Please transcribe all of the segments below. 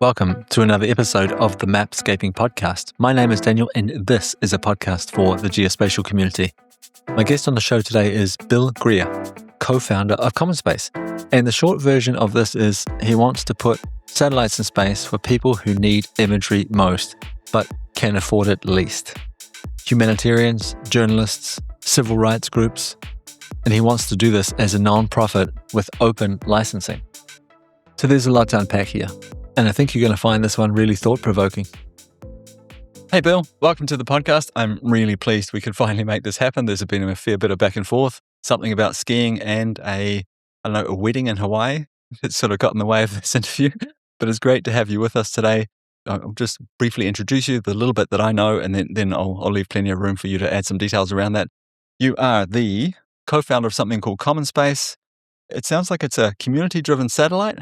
Welcome to another episode of the Mapscaping podcast. My name is Daniel, and this is a podcast for the geospatial community. My guest on the show today is Bill Greer, co-founder of Commonspace. And the short version of this is he wants to put satellites in space for people who need imagery most, but can afford it least. Humanitarians, journalists, civil rights groups, and he wants to do this as a non-profit with open licensing. So there's a lot to unpack here. And I think you're going to find this one really thought-provoking. Hey, Bill, welcome to the podcast. I'm really pleased we could finally make this happen. There's been a fair bit of back and forth, something about skiing and a wedding in Hawaii. It's sort of got in the way of this interview, but it's great to have you with us today. I'll just briefly introduce you, the little bit that I know, and then I'll leave plenty of room for you to add some details around that. You are the co-founder of something called Commonspace. It sounds like it's a community-driven satellite.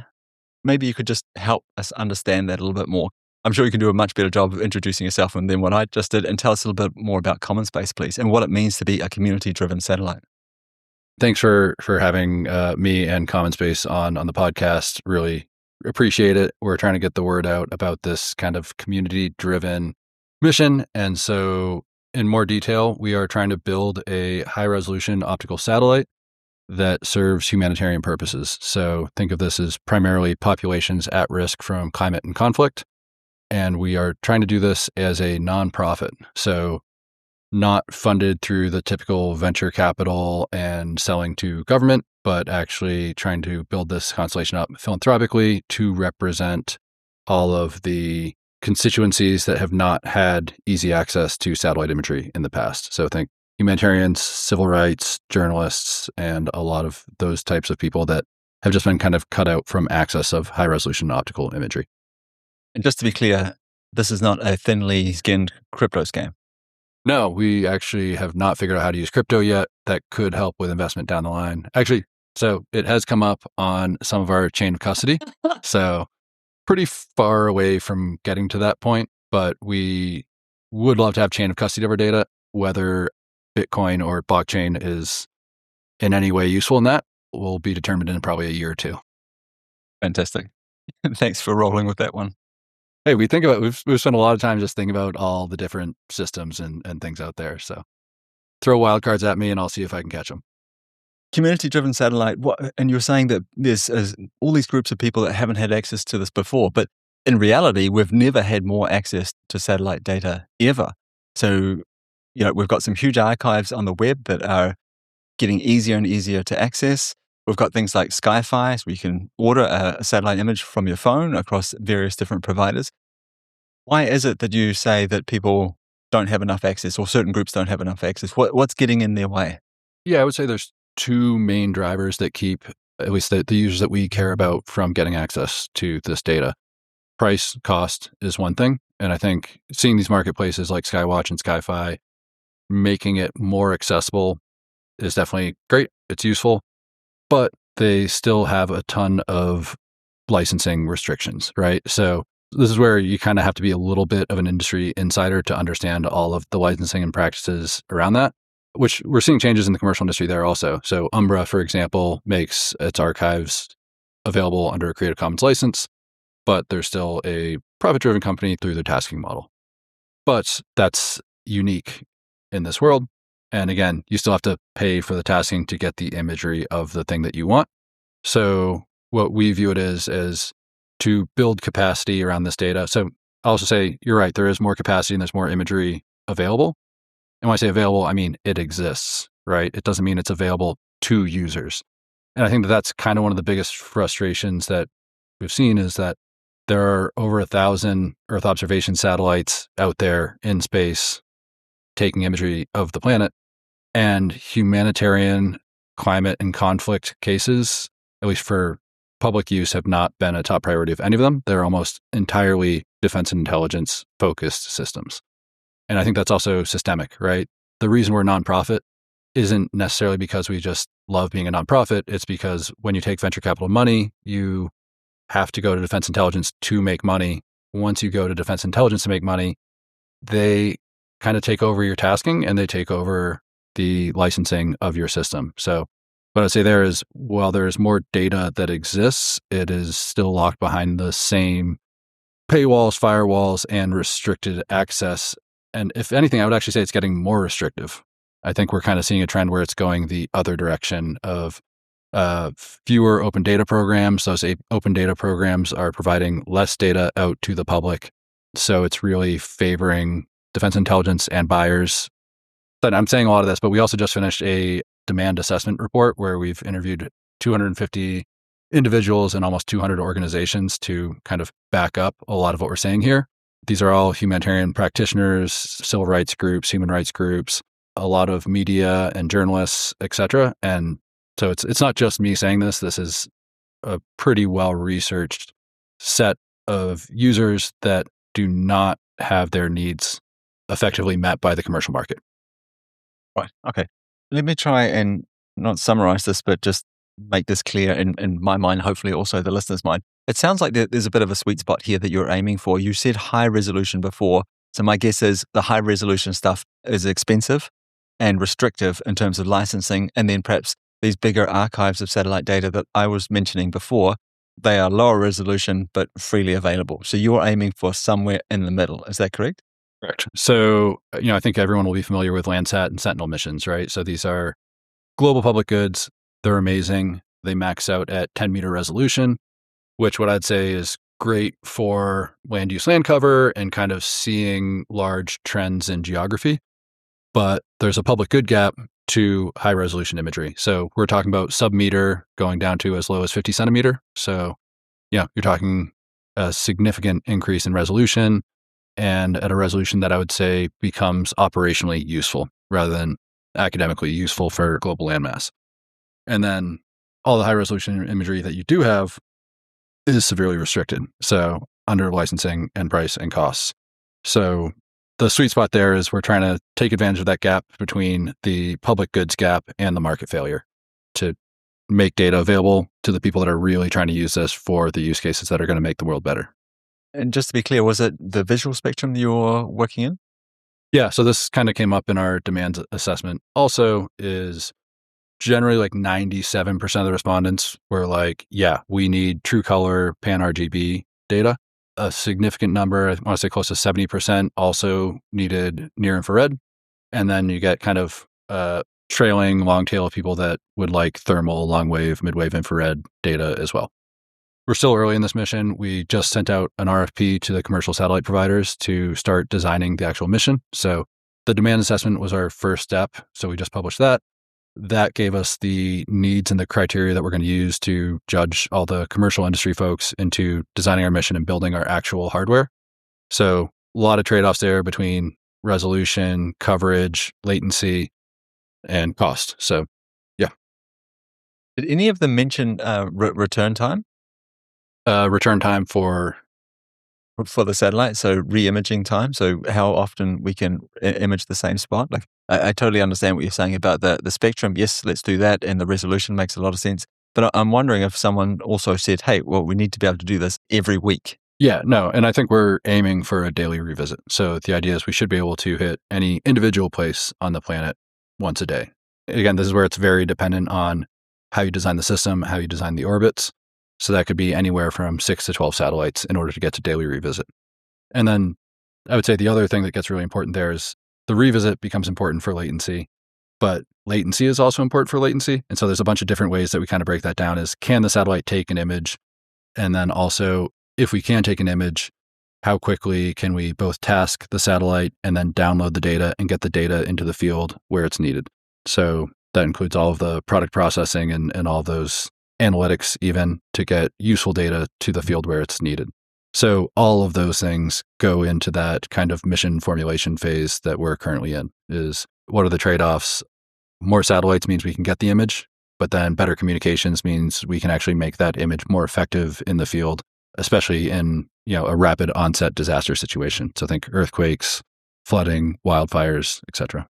Maybe you could just help us understand that a little bit more. I'm sure you can do a much better job of introducing yourself than what I just did, and tell us a little bit more about Commonspace, please, and what it means to be a community-driven satellite. Thanks for having me and Commonspace on the podcast. Really appreciate it. We're trying to get the word out about this kind of community-driven mission. And so in more detail, we are trying to build a high-resolution optical satellite that serves humanitarian purposes. So think of this as primarily populations at risk from climate and conflict. And we are trying to do this as a nonprofit. So not funded through the typical venture capital and selling to government, but actually trying to build this constellation up philanthropically to represent all of the constituencies that have not had easy access to satellite imagery in the past. So think humanitarians, civil rights, journalists, and a lot of those types of people that have just been kind of cut out from access of high-resolution optical imagery. And just to be clear, this is not a thinly skinned crypto scam. No, we actually have not figured out how to use crypto yet. That could help with investment down the line. Actually, so it has come up on some of our chain of custody. So pretty far away from getting to that point, but we would love to have chain of custody of our data. Whether Bitcoin or blockchain is in any way useful in that will be determined in probably a year or two. Fantastic. Thanks for rolling with that one. Hey, we've spent a lot of time just thinking about all the different systems and things out there. So throw wildcards at me and I'll see if I can catch them. Community-driven satellite, and you're saying that there's all these groups of people that haven't had access to this before, but in reality, we've never had more access to satellite data ever. So we've got some huge archives on the web that are getting easier and easier to access. We've got things like Sky-Fi, where you can order a satellite image from your phone across various different providers. Why is it that you say that people don't have enough access, or certain groups don't have enough access? What's getting in their way? Yeah, I would say there's two main drivers that keep, at least the users that we care about, from getting access to this data. Price, cost is one thing. And I think seeing these marketplaces like Skywatch and Sky-Fi making it more accessible is definitely great. It's useful, but they still have a ton of licensing restrictions, right? So this is where you kind of have to be a little bit of an industry insider to understand all of the licensing and practices around that, which we're seeing changes in the commercial industry there also. So Umbra, for example, makes its archives available under a Creative Commons license, but they're still a profit-driven company through their tasking model. But that's unique in this world. And again, you still have to pay for the tasking to get the imagery of the thing that you want. So what we view it is to build capacity around this data. So I'll also say, you're right, there is more capacity and there's more imagery available. And when I say available, I mean it exists, right? It doesn't mean it's available to users. And I think that's kind of one of the biggest frustrations that we've seen, is that there are over 1,000 Earth observation satellites out there in space taking imagery of the planet, and humanitarian, climate, and conflict cases, at least for public use, have not been a top priority of any of them. They're almost entirely defense and intelligence focused systems. And I think that's also systemic, right? The reason we're a nonprofit isn't necessarily because we just love being a nonprofit. It's because when you take venture capital money, you have to go to defense intelligence to make money. Once you go to defense intelligence to make money, they kind of take over your tasking and they take over the licensing of your system. So what I'd say there is, while there is more data that exists, it is still locked behind the same paywalls, firewalls, and restricted access. And if anything, I would actually say it's getting more restrictive. I think we're kind of seeing a trend where it's going the other direction of fewer open data programs. Those open data programs are providing less data out to the public. So it's really favoring defense intelligence and buyers. But I'm saying a lot of this, but we also just finished a demand assessment report where we've interviewed 250 individuals and almost 200 organizations to kind of back up a lot of what we're saying here. These are all humanitarian practitioners, civil rights groups, human rights groups, a lot of media and journalists, etc. And so it's not just me saying this. This is a pretty well-researched set of users that do not have their needs effectively met by the commercial market. Right. Okay. Let me try and not summarize this, but just make this clear in my mind, hopefully also the listener's mind. It sounds like there's a bit of a sweet spot here that you're aiming for. You said high resolution before. So my guess is the high resolution stuff is expensive and restrictive in terms of licensing. And then perhaps these bigger archives of satellite data that I was mentioning before, they are lower resolution, but freely available. So you're aiming for somewhere in the middle. Is that correct? Correct. So, I think everyone will be familiar with Landsat and Sentinel missions, right? So these are global public goods. They're amazing. They max out at 10-meter resolution, which what I'd say is great for land use land cover and kind of seeing large trends in geography. But there's a public good gap to high resolution imagery. So we're talking about sub-meter going down to as low as 50 centimeter. So, you're talking a significant increase in resolution and at a resolution that I would say becomes operationally useful rather than academically useful for global landmass. And then all the high resolution imagery that you do have is severely restricted. So under licensing and price and costs. So the sweet spot there is we're trying to take advantage of that gap between the public goods gap and the market failure to make data available to the people that are really trying to use this for the use cases that are going to make the world better. And just to be clear, was it the visual spectrum you're working in? Yeah, so this kind of came up in our demand assessment. Also is generally like 97% of the respondents were like, yeah, we need true color pan RGB data. A significant number, I want to say close to 70%, also needed near infrared. And then you get kind of trailing long tail of people that would like thermal, long wave, mid wave infrared data as well. We're still early in this mission. We just sent out an RFP to the commercial satellite providers to start designing the actual mission. So the demand assessment was our first step. So we just published that. That gave us the needs and the criteria that we're going to use to judge all the commercial industry folks into designing our mission and building our actual hardware. So a lot of trade-offs there between resolution, coverage, latency, and cost. So, yeah. Did any of them mention return time? Return time for the satellite, so re-imaging time, so how often we can image the same spot. Like I totally understand what you're saying about the spectrum. Yes, let's do that, and the resolution makes a lot of sense. But I'm wondering if someone also said, hey, well, we need to be able to do this every week. Yeah, no, and I think we're aiming for a daily revisit. So the idea is we should be able to hit any individual place on the planet once a day. Again, this is where it's very dependent on how you design the system, how you design the orbits. So that could be anywhere from 6 to 12 satellites in order to get to daily revisit. And then I would say the other thing that gets really important there is the revisit becomes important for latency, but latency is also important for latency. And so there's a bunch of different ways that we kind of break that down is, can the satellite take an image? And then also, if we can take an image, how quickly can we both task the satellite and then download the data and get the data into the field where it's needed? So that includes all of the product processing and all those analytics even to get useful data to the field where it's needed. So all of those things go into that kind of mission formulation phase that we're currently in is what are the trade-offs? More satellites means we can get the image, but then better communications means we can actually make that image more effective in the field, especially in, a rapid onset disaster situation. So think earthquakes, flooding, wildfires, etc.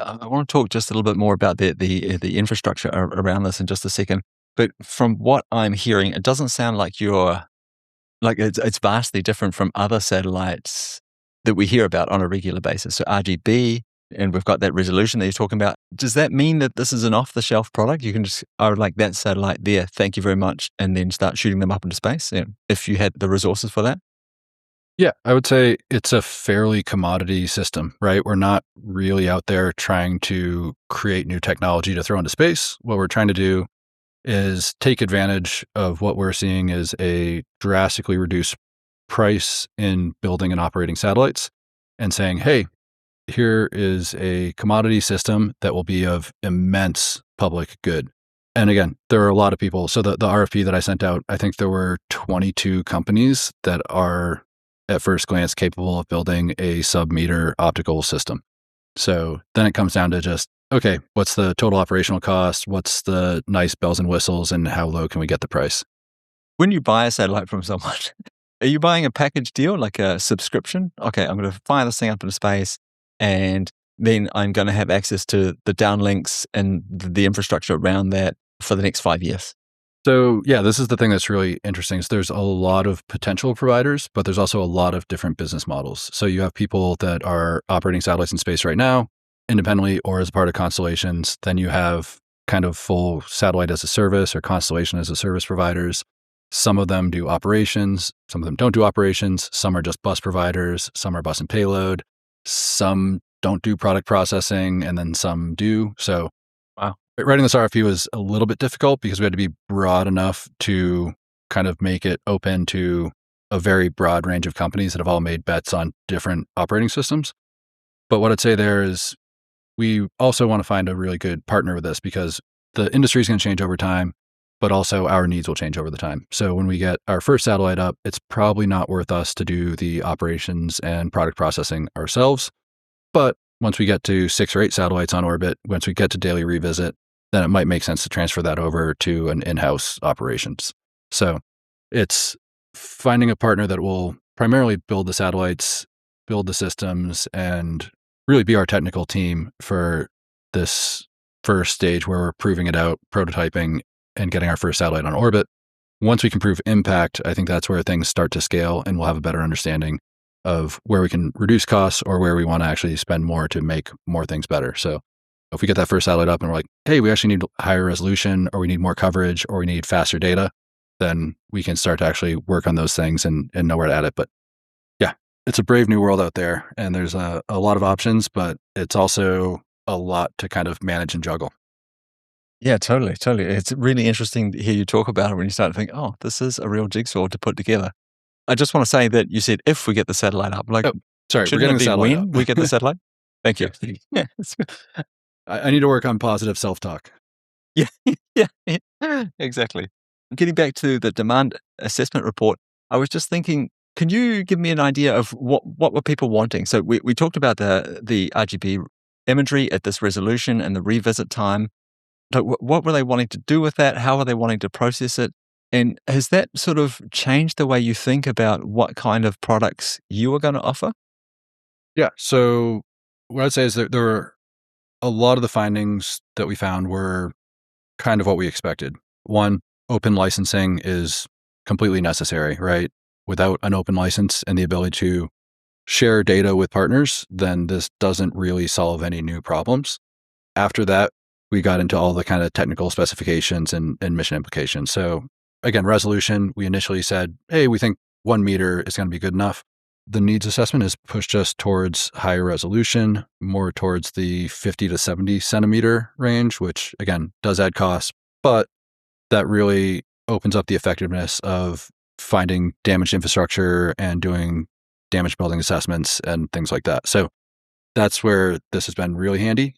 I want to talk just a little bit more about the infrastructure around this in just a second. But from what I'm hearing, it doesn't sound like it's vastly different from other satellites that we hear about on a regular basis. So RGB and we've got that resolution that you're talking about. Does that mean that this is an off-the-shelf product? You can just, like that satellite there, thank you very much, and then start shooting them up into space, if you had the resources for that? Yeah, I would say it's a fairly commodity system, right? We're not really out there trying to create new technology to throw into space. What we're trying to do is take advantage of what we're seeing is a drastically reduced price in building and operating satellites and saying, hey, here is a commodity system that will be of immense public good. And again, there are a lot of people. So the RFP that I sent out, I think there were 22 companies that are at first glance capable of building a sub-meter optical system. So then it comes down to just, okay, what's the total operational cost? What's the nice bells and whistles, and how low can we get the price? When you buy a satellite from someone, are you buying a package deal, like a subscription? Okay, I'm going to fire this thing up into space, and then I'm going to have access to the downlinks and the infrastructure around that for the next 5 years. So yeah, this is the thing that's really interesting. Is there's a lot of potential providers, but there's also a lot of different business models. So you have people that are operating satellites in space right now, independently or as part of constellations. Then you have kind of full satellite as a service or constellation as a service providers. Some of them do operations, some of them don't do operations. Some are just bus providers, some are bus and payload. Some don't do product processing, and then some do. So Wow. writing this RFP was a little bit difficult because we had to be broad enough to kind of make it open to a very broad range of companies that have all made bets on different operating systems. But what I'd say there is we also want to find a really good partner with this because the industry is going to change over time, but also our needs will change over the time. So when we get our first satellite up, it's probably not worth us to do the operations and product processing ourselves. But once we get to 6 or 8 satellites on orbit, once we get to daily revisit, then it might make sense to transfer that over to an in-house operations. So it's finding a partner that will primarily build the satellites, build the systems, and really be our technical team for this first stage where we're proving it out, prototyping, and getting our first satellite on orbit. Once we can prove impact, I think that's where things start to scale and we'll have a better understanding of where we can reduce costs or where we want to actually spend more to make more things better. So if we get that first satellite up and we're like, hey, we actually need higher resolution or we need more coverage or we need faster data, then we can start to actually work on those things and know where to add it. But yeah, it's a brave new world out there and there's a lot of options, but it's also a lot to kind of manage and juggle. Yeah, totally, totally. It's really interesting to hear you talk about it when you start to think, oh, this is a real jigsaw to put together. I just want to say that you said if we get the satellite up, like, Oh, sorry, we're shouldn't getting it the be satellite when up. we get the satellite? Thank you. Yes. Yeah, I need to work on positive self-talk. yeah, yeah, exactly. Getting back to the demand assessment report, I was just thinking, can you give me an idea of what were people wanting? So we talked about the RGB imagery at this resolution and the revisit time. Like, what were they wanting to do with that? How are they wanting to process it? And has that sort of changed the way you think about what kind of products you are going to offer? Yeah. So what I'd say is that there were a lot of the findings that we found were kind of what we expected. One, open licensing is completely necessary, right? Without an open license and the ability to share data with partners, then this doesn't really solve any new problems. After that, we got into all the kind of technical specifications and mission implications. So again, resolution, we initially said, hey, we think 1 meter is going to be good enough. The needs assessment has pushed us towards higher resolution, more towards the 50 to 70 centimeter range, which again does add costs, but that really opens up the effectiveness of finding damaged infrastructure and doing damage building assessments and things like that. So that's where this has been really handy.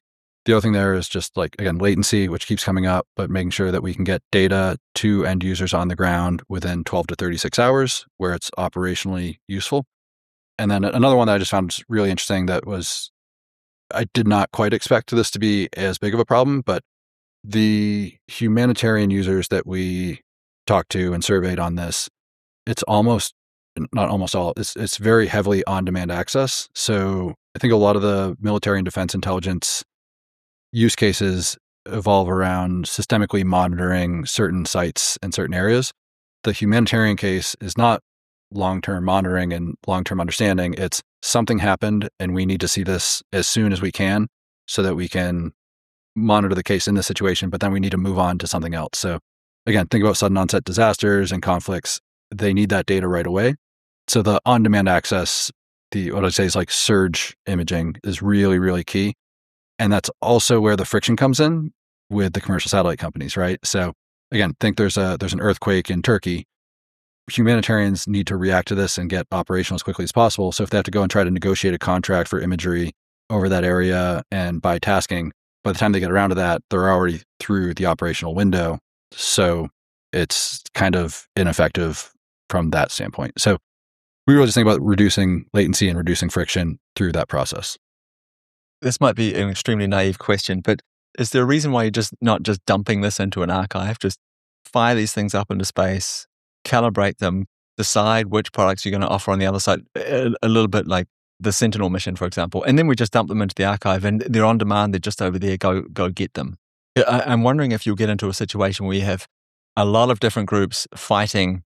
The other thing there is just like, again, latency, which keeps coming up, but making sure that we can get data to end users on the ground within 12 to 36 hours where it's operationally useful. And then another one that I just found really interesting that was, I did not quite expect this to be as big of a problem, but the humanitarian users that we talked to and surveyed on this, it's almost, not almost all, it's very heavily on-demand access. So I think a lot of the military and defense intelligence use cases evolve around systemically monitoring certain sites and certain areas. The humanitarian case is not long-term monitoring and long-term understanding. It's something happened and we need to see this as soon as we can so that we can monitor the case in this situation, but then we need to move on to something else. So again, think about sudden onset disasters and conflicts. They need that data right away. So the on-demand access, what I'd say is like surge imaging is really, really key. And that's also where the friction comes in with the commercial satellite companies, right? So again, think there's an earthquake in Turkey. Humanitarians need to react to this and get operational as quickly as possible. So if they have to go and try to negotiate a contract for imagery over that area and by tasking, by the time they get around to that, they're already through the operational window. So it's kind of ineffective from that standpoint. So we really just think about reducing latency and reducing friction through that process. This might be an extremely naive question, but is there a reason why you're not just dumping this into an archive? Just fire these things up into space, calibrate them, decide which products you're going to offer on the other side, a little bit like the Sentinel mission, for example. And then we just dump them into the archive and they're on demand. They're just over there. Go get them. I'm wondering if you'll get into a situation where you have a lot of different groups fighting,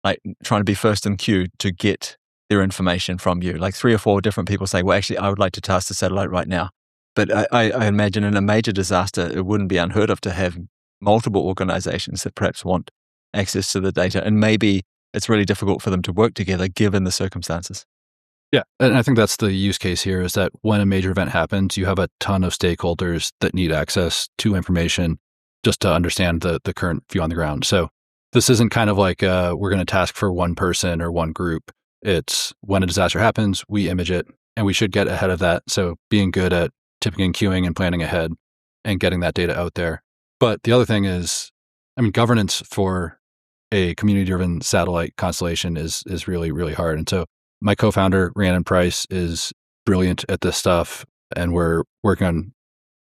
like trying to be first in queue to get their information from you. Like 3 or 4 different people say, well, actually, I would like to task the satellite right now. But I imagine in a major disaster, it wouldn't be unheard of to have multiple organizations that perhaps want access to the data. And maybe it's really difficult for them to work together given the circumstances. Yeah. And I think that's the use case here is that when a major event happens, you have a ton of stakeholders that need access to information just to understand the current view on the ground. So this isn't kind of like we're going to task for one person or one group. It's when a disaster happens, we image it and we should get ahead of that. So being good at tipping and queuing and planning ahead and getting that data out there. But the other thing is, governance for a community-driven satellite constellation is really, really hard. And so my co-founder, Rhiannon Price, is brilliant at this stuff. And we're working on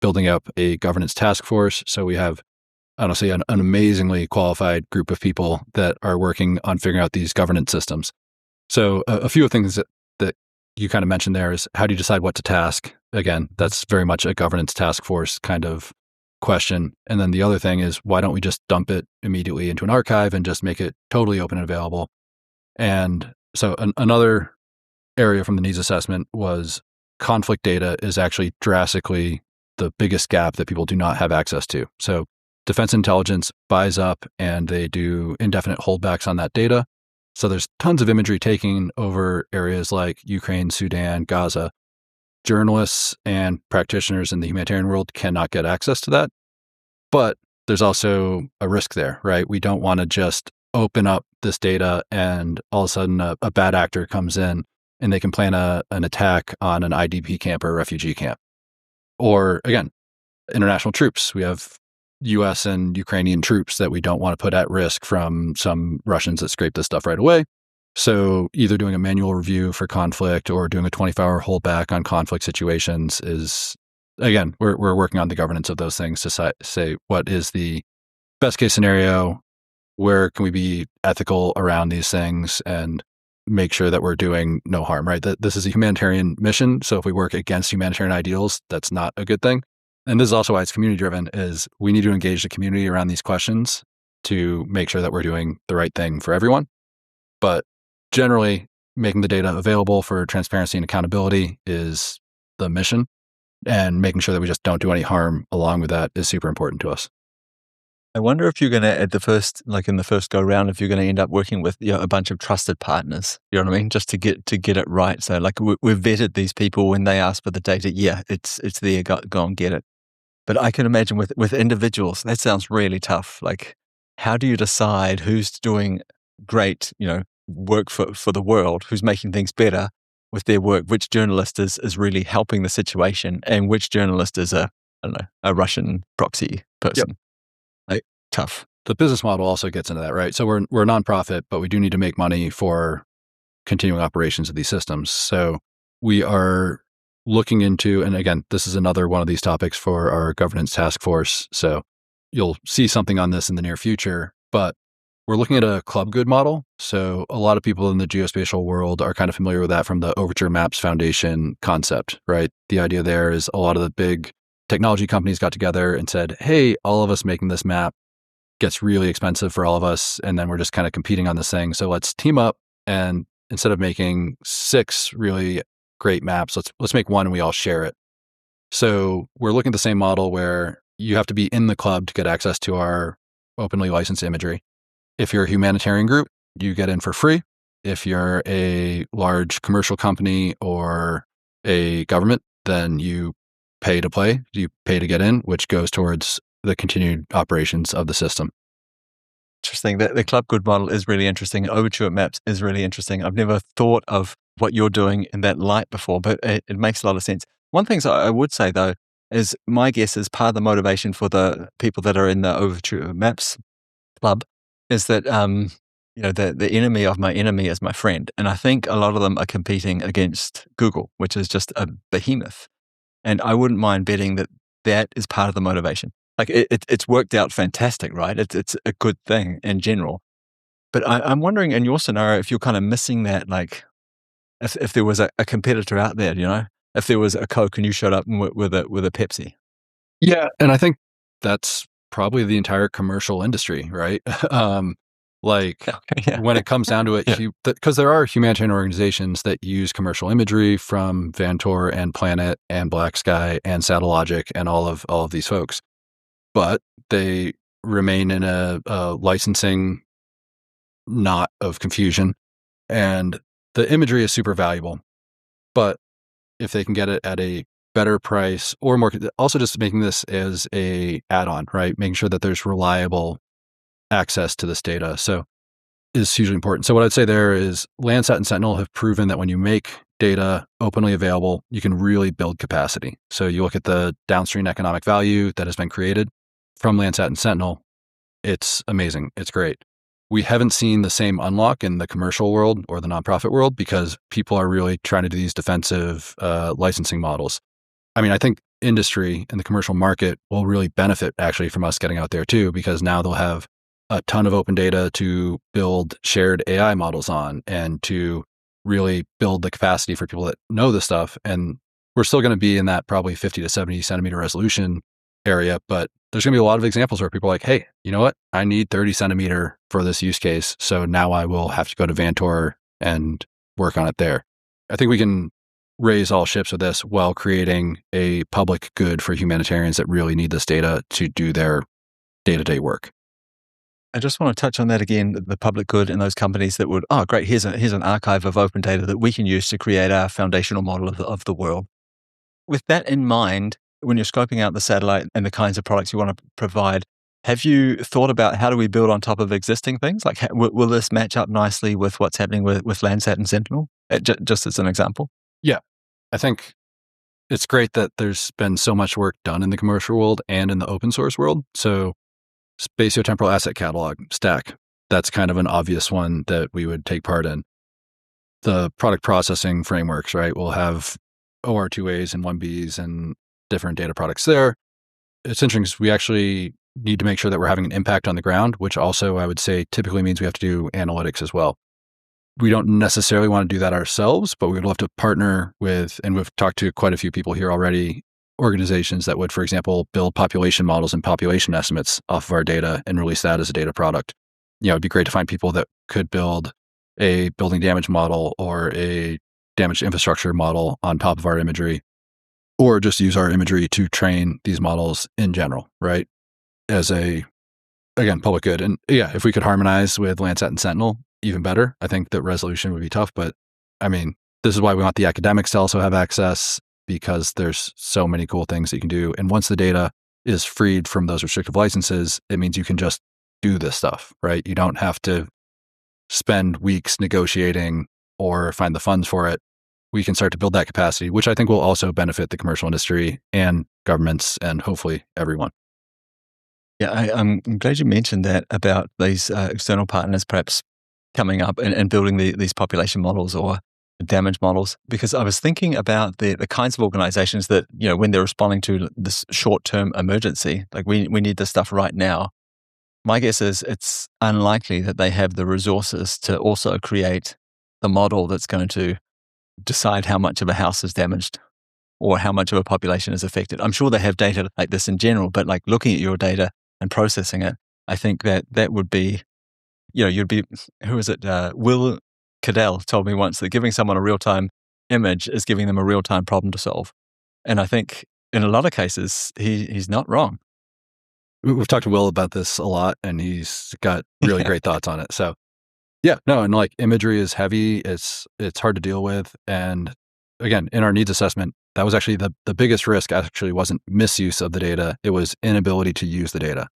building up a governance task force. So we have, honestly, an amazingly qualified group of people that are working on figuring out these governance systems. So a few things that you kind of mentioned there is how do you decide what to task? Again, that's very much a governance task force kind of question. And then the other thing is, why don't we just dump it immediately into an archive and just make it totally open and available? And so another area from the needs assessment was conflict data is actually drastically the biggest gap that people do not have access to. So defense intelligence buys up and they do indefinite holdbacks on that data. So there's tons of imagery taking over areas like Ukraine, Sudan, Gaza. Journalists and practitioners in the humanitarian world cannot get access to that. But there's also a risk there, right? We don't want to just open up this data and all of a sudden a bad actor comes in and they can plan an attack on an IDP camp or a refugee camp. Or again, international troops. We have US and Ukrainian troops that we don't want to put at risk from some Russians that scrape this stuff right away. So either doing a manual review for conflict or doing a 24-hour holdback on conflict situations is, again, we're working on the governance of those things to say what is the best case scenario, where can we be ethical around these things and make sure that we're doing no harm, right? That this is a humanitarian mission. So if we work against humanitarian ideals, that's not a good thing. And this is also why it's community driven, is we need to engage the community around these questions to make sure that we're doing the right thing for everyone. But generally, making the data available for transparency and accountability is the mission, and making sure that we just don't do any harm along with that is super important to us. I wonder if you're going to, in the first go round, if you're going to end up working with a bunch of trusted partners, you know what I mean? Just to get it right. So like we've vetted these people when they ask for the data. Yeah, it's there, go and get it. But I can imagine with individuals, that sounds really tough. Like, how do you decide who's doing great, work for the world, who's making things better with their work, which journalist is really helping the situation, and which journalist is a Russian proxy person? Yep. Like, tough. The business model also gets into that, right? So we're a nonprofit, but we do need to make money for continuing operations of these systems. So we are looking into, and again, this is another one of these topics for our governance task force. So you'll see something on this in the near future, but we're looking at a club good model. So a lot of people in the geospatial world are kind of familiar with that from the Overture Maps Foundation concept, right? The idea there is a lot of the big technology companies got together and said, hey, all of us making this map gets really expensive for all of us. And then we're just kind of competing on this thing. So let's team up, and instead of making 6 really great maps. Let's make one and we all share it. So we're looking at the same model where you have to be in the club to get access to our openly licensed imagery. If you're a humanitarian group, you get in for free. If you're a large commercial company or a government, then you pay to play. You pay to get in, which goes towards the continued operations of the system. Interesting. The Club Good model is really interesting. Overture Maps is really interesting. I've never thought of what you're doing in that light before, but it makes a lot of sense. One thing I would say, though, is my guess is part of the motivation for the people that are in the Overture Maps Club is that, the enemy of my enemy is my friend. And I think a lot of them are competing against Google, which is just a behemoth. And I wouldn't mind betting that that is part of the motivation. Like it's worked out fantastic, right? It's a good thing in general. But I'm wondering in your scenario if you're kind of missing that, like if there was a competitor out there, if there was a Coke and you showed up with a Pepsi. Yeah, and I think that's probably the entire commercial industry, right? Yeah. When it comes down to it, Yeah. because there are humanitarian organizations that use commercial imagery from Vantor and Planet and Black Sky and Satellogic and all of these folks, but they remain in a licensing knot of confusion, and the imagery is super valuable. But if they can get it at a better price or more, also just making this as a add-on, right? Making sure that there's reliable access to this data. So is hugely important. So what I'd say there is Landsat and Sentinel have proven that when you make data openly available, you can really build capacity. So you look at the downstream economic value that has been created from Landsat and Sentinel. It's amazing. It's great. We haven't seen the same unlock in the commercial world or the nonprofit world because people are really trying to do these defensive licensing models. I mean, I think industry and the commercial market will really benefit actually from us getting out there too, because now they'll have a ton of open data to build shared AI models on and to really build the capacity for people that know this stuff. And we're still going to be in that probably 50 to 70 centimeter resolution area, but there's going to be a lot of examples where people are like, hey, you know what? I need 30 centimeter for this use case. So now I will have to go to Vantor and work on it there. I think we can raise all ships with this while creating a public good for humanitarians that really need this data to do their day-to-day work. I just want to touch on that again, the public good and those companies that would, oh, great, here's an archive of open data that we can use to create our foundational model of the world. With that in mind, when you're scoping out the satellite and the kinds of products you want to provide, have you thought about how do we build on top of existing things? Like, will this match up nicely with what's happening with Landsat and Sentinel, just as an example? Yeah, I think it's great that there's been so much work done in the commercial world and in the open source world. So spatiotemporal asset catalog, STAC, that's kind of an obvious one that we would take part in. The product processing frameworks, right? We'll have OR2As and 1Bs and different data products there. It's interesting because we actually need to make sure that we're having an impact on the ground, which also I would say typically means we have to do analytics as well. We don't necessarily want to do that ourselves, but we would love to partner with, and we've talked to quite a few people here already, organizations that would, for example, build population models and population estimates off of our data and release that as a data product. It'd be great to find people that could build a building damage model or a damaged infrastructure model on top of our imagery, or just use our imagery to train these models in general, right? As again, public good. And yeah, if we could harmonize with Landsat and Sentinel, even better. I think that resolution would be tough, but I mean, this is why we want the academics to also have access, because there's so many cool things that you can do. And once the data is freed from those restrictive licenses, it means you can just do this stuff, right? You don't have to spend weeks negotiating or find the funds for it. We can start to build that capacity, which I think will also benefit the commercial industry and governments and hopefully everyone. Yeah, I'm glad you mentioned that about these external partners perhaps coming up and building these population models or damage models, because I was thinking about the kinds of organizations that, when they're responding to this short-term emergency, like we need this stuff right now. My guess is it's unlikely that they have the resources to also create the model that's going to decide how much of a house is damaged or how much of a population is affected. I'm sure they have data like this in general, but like looking at your data and processing it, I think that would be, you'd be, who is it? Will Cadell told me once that giving someone a real-time image is giving them a real-time problem to solve. And I think in a lot of cases, he's not wrong. We've talked to Will about this a lot, and he's got really great thoughts on it. So yeah, no, and like imagery is heavy. It's hard to deal with. And again, in our needs assessment, that was actually the biggest risk actually wasn't misuse of the data. It was inability to use the data.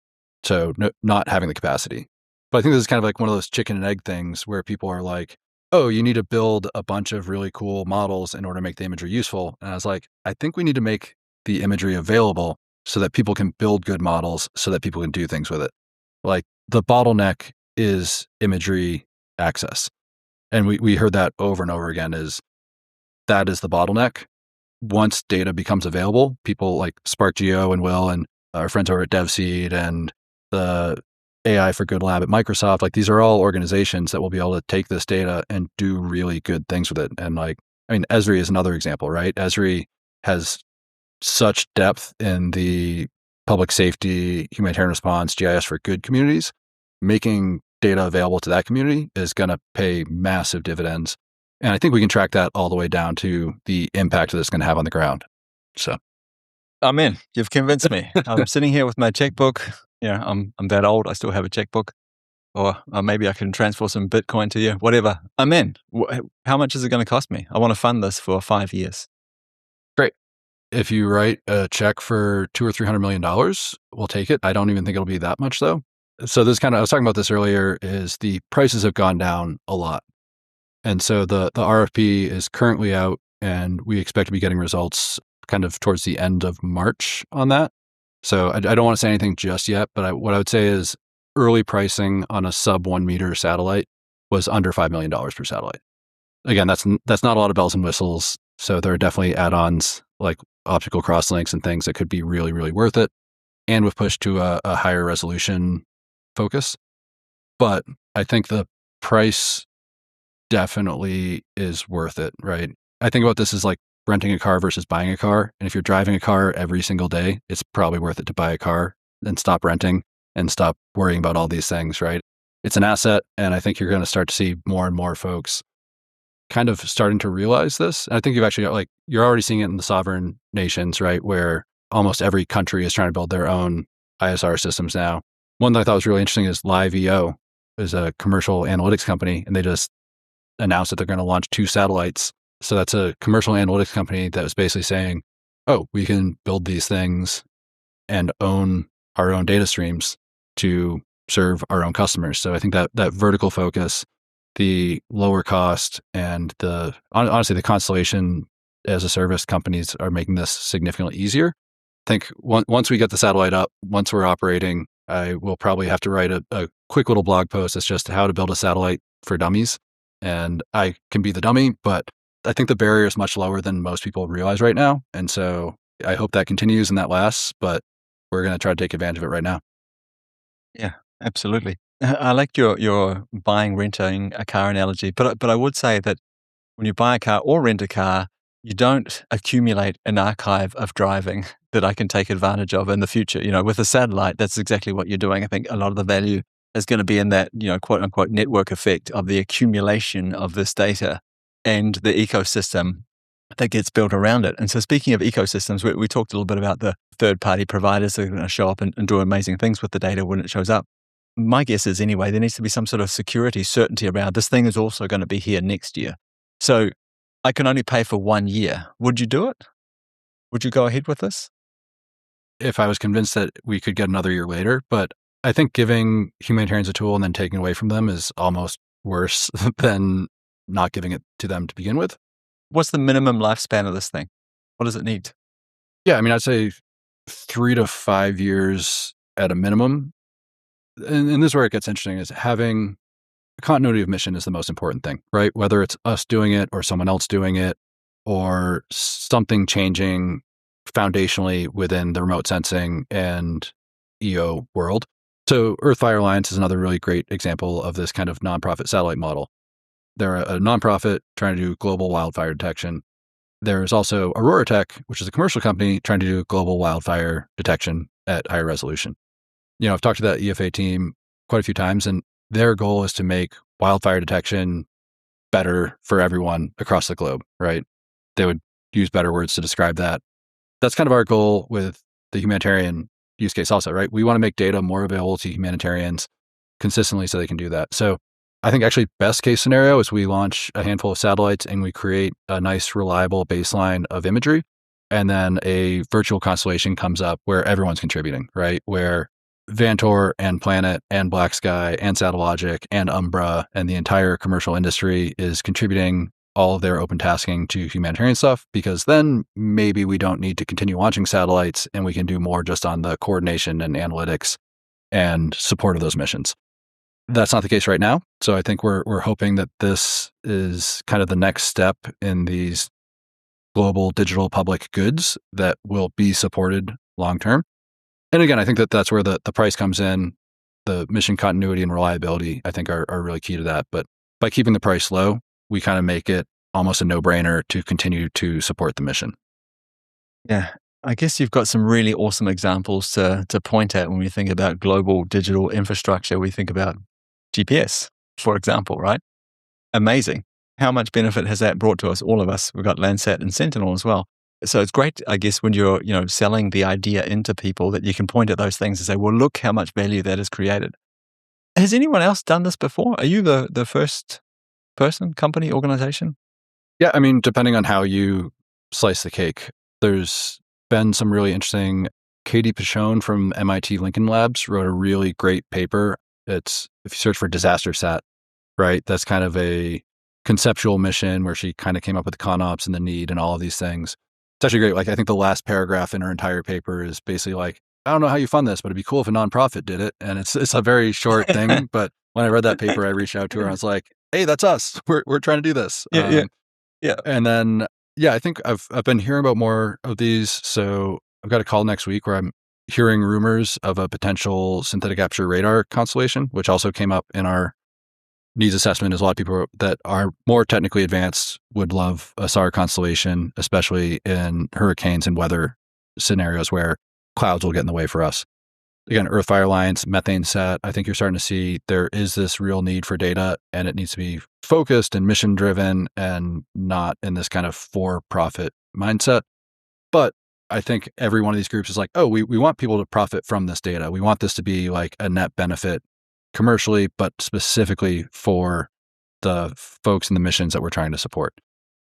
So not having the capacity. But I think this is kind of like one of those chicken and egg things where people are like, oh, you need to build a bunch of really cool models in order to make the imagery useful. And I was like, I think we need to make the imagery available so that people can build good models so that people can do things with it. Like the bottleneck is imagery access. And we heard that over and over again is that is the bottleneck. Once data becomes available, people like Spark Geo and Will and our friends over at DevSeed and the AI for Good Lab at Microsoft, like these are all organizations that will be able to take this data and do really good things with it. And like, I mean, Esri is another example, right? Esri has such depth in the public safety, humanitarian response, GIS for good communities. Making data available to that community is going to pay massive dividends. And I think we can track that all the way down to the impact that it's going to have on the ground. So I'm in. You've convinced me. I'm sitting here with my checkbook. Yeah, I'm that old. I still have a checkbook. Or maybe I can transfer some Bitcoin to you. Whatever. I'm in. How much is it going to cost me? I want to fund this for 5 years. Great. If you write a check for $200 or $300 million, we'll take it. I don't even think it'll be that much though. So this kind of, I was talking about this earlier, is the prices have gone down a lot. And so the RFP is currently out and we expect to be getting results kind of towards the end of March on that. So I don't want to say anything just yet, but what I would say is early pricing on a sub 1 meter satellite was under $5 million per satellite. Again, that's not a lot of bells and whistles. So there are definitely add-ons like optical crosslinks and things that could be really, really worth it. And we've pushed to a higher resolution focus. But I think the price definitely is worth it, right? I think about this as like renting a car versus buying a car. And if you're driving a car every single day, it's probably worth it to buy a car and stop renting and stop worrying about all these things, right? It's an asset. And I think you're going to start to see more and more folks kind of starting to realize this. And I think you've actually got you're already seeing it in the sovereign nations, right? Where almost every country is trying to build their own ISR systems now. One that I thought was really interesting is Live.io is a commercial analytics company, and they just announced that they're going to launch 2 satellites. So that's a commercial analytics company that was basically saying, oh, we can build these things and own our own data streams to serve our own customers. So I think that vertical focus, the lower cost, and honestly, the constellation as a service companies are making this significantly easier. I think once we get the satellite up, once we're operating, I will probably have to write a quick little blog post that's just how to build a satellite for dummies. And I can be the dummy, but I think the barrier is much lower than most people realize right now. And so I hope that continues and that lasts, but we're going to try to take advantage of it right now. Yeah, absolutely. I like your buying, renting a car analogy, but I would say that when you buy a car or rent a car, you don't accumulate an archive of driving that I can take advantage of in the future. With a satellite, that's exactly what you're doing. I think a lot of the value is going to be in that, quote unquote, network effect of the accumulation of this data and the ecosystem that gets built around it. And so speaking of ecosystems, we talked a little bit about the third-party providers that are going to show up and do amazing things with the data when it shows up. My guess is anyway, there needs to be some sort of security, certainty around this thing is also going to be here next year. So I can only pay for 1 year. Would you do it? Would you go ahead with this? If I was convinced that we could get another year later, but I think giving humanitarians a tool and then taking away from them is almost worse than not giving it to them to begin with. What's the minimum lifespan of this thing? What does it need? Yeah, I mean, I'd say 3 to 5 years at a minimum. And this is where it gets interesting, is having continuity of mission is the most important thing, right? Whether it's us doing it or someone else doing it or something changing foundationally within the remote sensing and EO world. So Earth Fire Alliance is another really great example of this kind of nonprofit satellite model. They're a nonprofit trying to do global wildfire detection. There's also Aurora Tech, which is a commercial company trying to do global wildfire detection at higher resolution. I've talked to that EFA team quite a few times, and their goal is to make wildfire detection better for everyone across the globe, right? they would use better words to describe that. That's kind of our goal with the humanitarian use case also, right? We want to make data more available to humanitarians consistently so they can do that. So I think actually best case scenario is we launch a handful of satellites and we create a nice, reliable baseline of imagery. And then a virtual constellation comes up where everyone's contributing, right? Where Vantor and Planet and Black Sky and Satellogic and Umbra and the entire commercial industry is contributing all of their open tasking to humanitarian stuff, because then maybe we don't need to continue launching satellites and we can do more just on the coordination and analytics and support of those missions. That's not the case right now. So I think we're hoping that this is kind of the next step in these global digital public goods that will be supported long term. And again, I think that that's where the price comes in. The mission continuity and reliability, I think, are really key to that. But by keeping the price low, we kind of make it almost a no-brainer to continue to support the mission. Yeah. I guess you've got some really awesome examples to point at when we think about global digital infrastructure. We think about GPS, for example, right? Amazing. How much benefit has that brought to us, all of us? We've got Landsat and Sentinel as well. So it's great, I guess, when you're, selling the idea into people that you can point at those things and say, well, look how much value that has created. Has anyone else done this before? Are you the first person, company, organization? Yeah, I mean, depending on how you slice the cake, there's been some really interesting. Katie Pichon from MIT Lincoln Labs wrote a really great paper. It's, if you search for disaster sat, right? That's kind of a conceptual mission where she kind of came up with the ConOps and the need and all of these things. It's actually great. Like, I think the last paragraph in her entire paper is basically like, I don't know how you fund this, but it'd be cool if a nonprofit did it. And it's a very short thing. But when I read that paper, I reached out to her. I was like, hey, that's us. We're trying to do this. Yeah. And then, I think I've been hearing about more of these. So I've got a call next week where I'm hearing rumors of a potential synthetic aperture radar constellation, which also came up in our needs assessment. Is a lot of people that are more technically advanced would love a SAR constellation, especially in hurricanes and weather scenarios where clouds will get in the way for us. Again, Earth Fire Alliance, Methane Sat, I think you're starting to see there is this real need for data, and it needs to be focused and mission driven and not in this kind of for-profit mindset. But I think every one of these groups is like, oh, we want people to profit from this data. We want this to be like a net benefit commercially, but specifically for the folks in the missions that we're trying to support.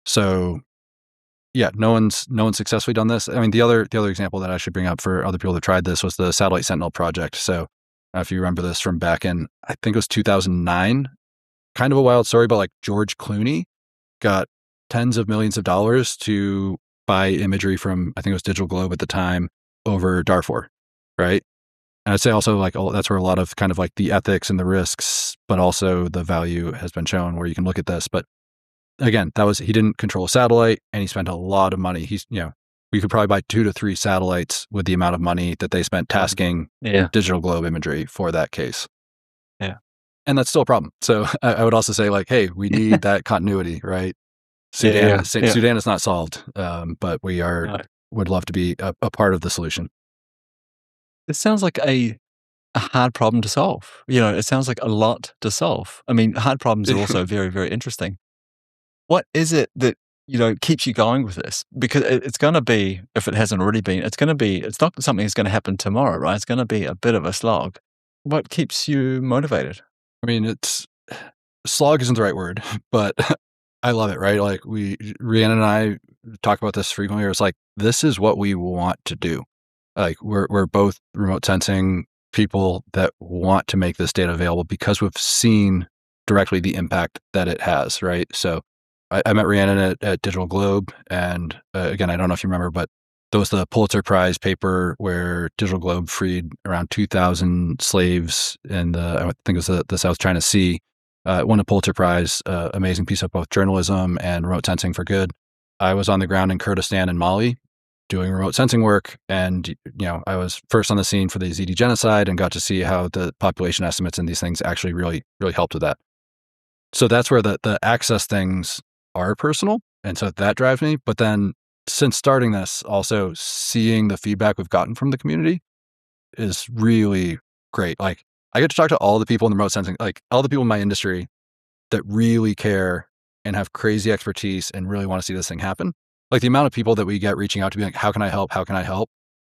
So yeah, no one's successfully done this. I mean, the other example that I should bring up for other people that tried this was the Satellite Sentinel project. So if you remember this from back in, I think it was 2009, kind of a wild story, but like George Clooney got tens of millions of dollars to buy imagery from, I think it was Digital Globe at the time, over Darfur, right? And I'd say also like that's where a lot of kind of like the ethics and the risks, but also the value has been shown where you can look at this. But again, he didn't control a satellite and he spent a lot of money. We could probably buy 2 to 3 satellites with the amount of money that they spent tasking Digital Globe imagery for that case. Yeah. And that's still a problem. So I would also say like, hey, we need that continuity, right? Sudan is not solved, but we would love to be a part of the solution. It sounds like a hard problem to solve. It sounds like a lot to solve. I mean, hard problems are also very, very interesting. What is it that, keeps you going with this? Because it's going to be, if it hasn't already been, it's not something that's going to happen tomorrow, right? It's going to be a bit of a slog. What keeps you motivated? I mean, slog isn't the right word, but I love it, right? Like Rhiannon and I talk about this frequently. It's like, this is what we want to do. Like we're both remote sensing people that want to make this data available because we've seen directly the impact that it has, right? So I met Rhiannon at Digital Globe, and again, I don't know if you remember, but there was the Pulitzer Prize paper where Digital Globe freed around 2,000 slaves in I think it was the South China Sea. Won a Pulitzer Prize, amazing piece of both journalism and remote sensing for good. I was on the ground in Kurdistan and Mali doing remote sensing work, and I was first on the scene for the Yazidi genocide and got to see how the population estimates and these things actually really, really helped with that. So that's where the access things are personal. And so that drives me. But then since starting this, also seeing the feedback we've gotten from the community is really great. Like I get to talk to all the people in the remote sensing, like all the people in my industry that really care and have crazy expertise and really want to see this thing happen. like the amount of people that we get reaching out to be like, how can I help? How can I help?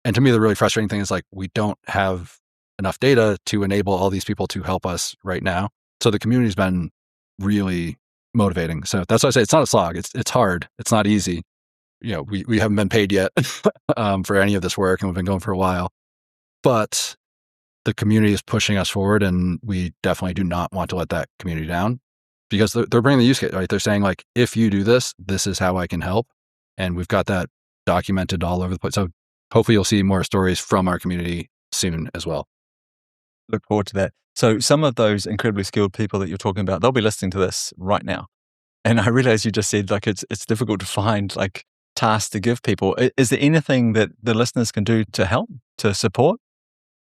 And to me, the really frustrating thing is like, we don't have enough data to enable all these people to help us right now. So the community's been really motivating. So that's why I say it's not a slog. It's hard. It's not easy. We haven't been paid yet for any of this work, and we've been going for a while. But the community is pushing us forward, and we definitely do not want to let that community down, because they're bringing the use case, right? They're saying like, if you do this, this is how I can help. And we've got that documented all over the place. So hopefully you'll see more stories from our community soon as well. Look forward to that. So some of those incredibly skilled people that you're talking about, they'll be listening to this right now. And I realize you just said like it's difficult to find like tasks to give people. Is there anything that the listeners can do to help, to support?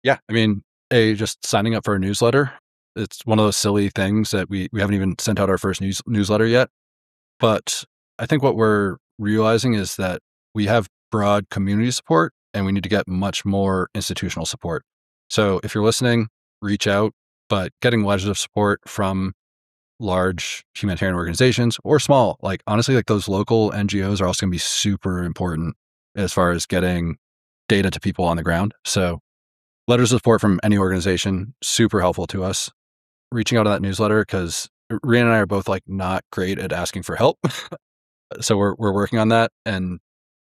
Yeah. I mean, just signing up for a newsletter. It's one of those silly things that we haven't even sent out our first newsletter yet. But I think what we're realizing is that we have broad community support, and we need to get much more institutional support. So if you're listening, reach out, but getting letters of support from large humanitarian organizations or small, like honestly, like those local NGOs are also going to be super important as far as getting data to people on the ground. So letters of support from any organization, super helpful to us. Reaching out to that newsletter, because Rhiannon and I are both like not great at asking for help. So we're working on that. And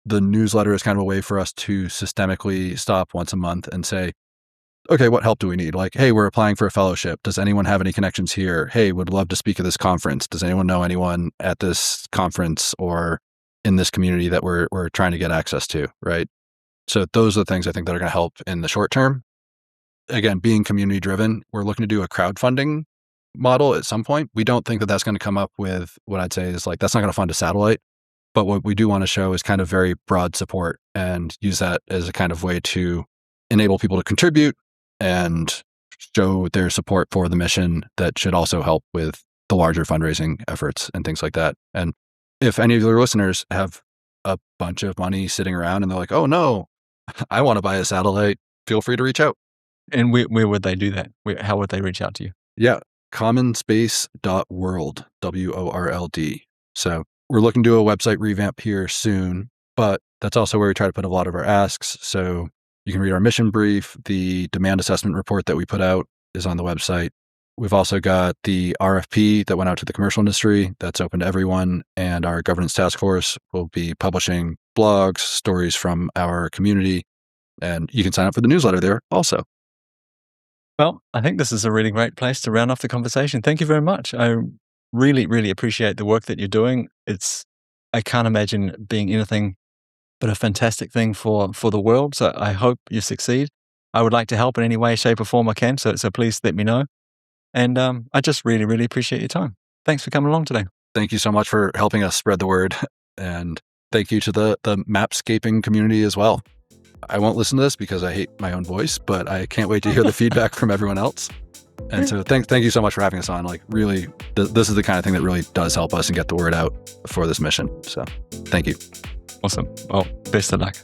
the newsletter is kind of a way for us to systemically stop once a month and say, okay, what help do we need? Like, hey, we're applying for a fellowship. Does anyone have any connections here? Hey, would love to speak at this conference. Does anyone know anyone at this conference or in this community that we're trying to get access to, right? So those are the things I think that are going to help in the short term. Again, being community driven, we're looking to do a crowdfunding model at some point. We don't think that that's going to come up with what I'd say is like, that's not going to fund a satellite. But what we do want to show is kind of very broad support, and use that as a kind of way to enable people to contribute and show their support for the mission that should also help with the larger fundraising efforts and things like that. And if any of your listeners have a bunch of money sitting around and they're like, oh no, I want to buy a satellite, feel free to reach out. And where would they do that? How would they reach out to you? Yeah, commonspace.world, WORLD. So we're looking to do a website revamp here soon, but that's also where we try to put a lot of our asks. So you can read our mission brief. The demand assessment report that we put out is on the website. We've also got the RFP that went out to the commercial industry that's open to everyone. And our governance task force will be publishing blogs, stories from our community. And you can sign up for the newsletter there also. Well, I think this is a really great place to round off the conversation. Thank you very much. I really, really appreciate the work that you're doing. I can't imagine it being anything but a fantastic thing for the world. So I hope you succeed. I would like to help in any way, shape, or form I can. So please let me know. And I just really, really appreciate your time. Thanks for coming along today. Thank you so much for helping us spread the word. And thank you to the mapscaping community as well. I won't listen to this because I hate my own voice, but I can't wait to hear the feedback from everyone else. And so thank you so much for having us on. Like really, this is the kind of thing that really does help us and get the word out for this mission. So thank you. Awesome. Well, best of luck.